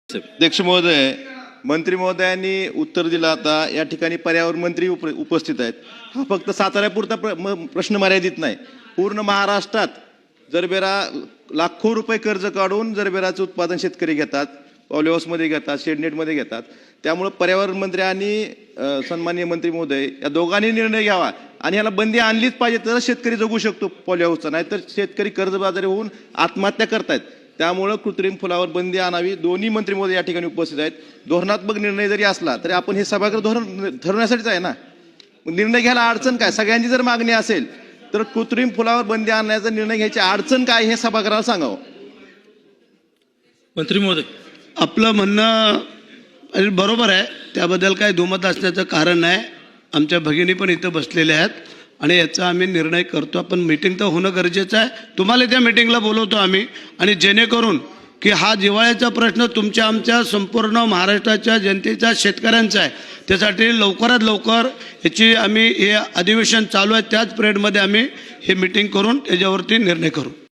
अध्यक्ष महोदय, मंत्री महोदयांनी उत्तर दिलं. आता या ठिकाणी पर्यावरण मंत्री उपस्थित आहेत. हा फक्त साताऱ्यापुरता प्रश्न मर्यादित नाही. पूर्ण महाराष्ट्रात जरबेरा लाखो रुपये कर्ज काढून जरबेराचं उत्पादन शेतकरी घेतात, पॉली हाऊसमध्ये घेतात, शेडनेटमध्ये घेतात. त्यामुळे पर्यावरण मंत्री आणि सन्माननीय मंत्री महोदय या दोघांनी निर्णय घ्यावा आणि याला बंदी आणलीच पाहिजे, तर शेतकरी जगू शकतो पॉली हाऊसचा. नाहीतर शेतकरी कर्जबाजारी होऊन आत्महत्या करतायत. त्यामुळे कृत्रिम फुलावर बंदी आणावी. दोन्ही मंत्री महोदय या ठिकाणी उपस्थित आहेत. धोरणात्मक निर्णय जरी असला तरी आपण हे सभागृह धोरण ठरवण्यासाठीच आहे ना. निर्णय घ्यायला अडचण काय? सगळ्यांची जर मागणी असेल तर कृत्रिम फुलावर बंदी आणण्याचा निर्णय घ्यायची अडचण काय हे सभागृहाला सांगावं. मंत्री महोदय, आपलं म्हणणं बरोबर आहे, त्याबद्दल काही दुमत असण्याचं कारण नाही. आमच्या भगिनी पण इथं बसलेल्या आहेत आणि याचा आम्ही निर्णय करतो. आपण मीटिंग तर होणं गरजेचं आहे. तुम्हाला त्या मीटिंगला बोलवतो आम्ही, आणि जेणेकरून की हा जिव्हाळ्याचा प्रश्न तुमच्या आमच्या संपूर्ण महाराष्ट्राच्या जनतेचा, शेतकऱ्यांचा आहे. त्यासाठी लवकरात लवकर याची आम्ही हे अधिवेशन चालू आहे त्याच पिरियडमध्ये आम्ही हे मीटिंग करून त्याच्यावरती निर्णय करू.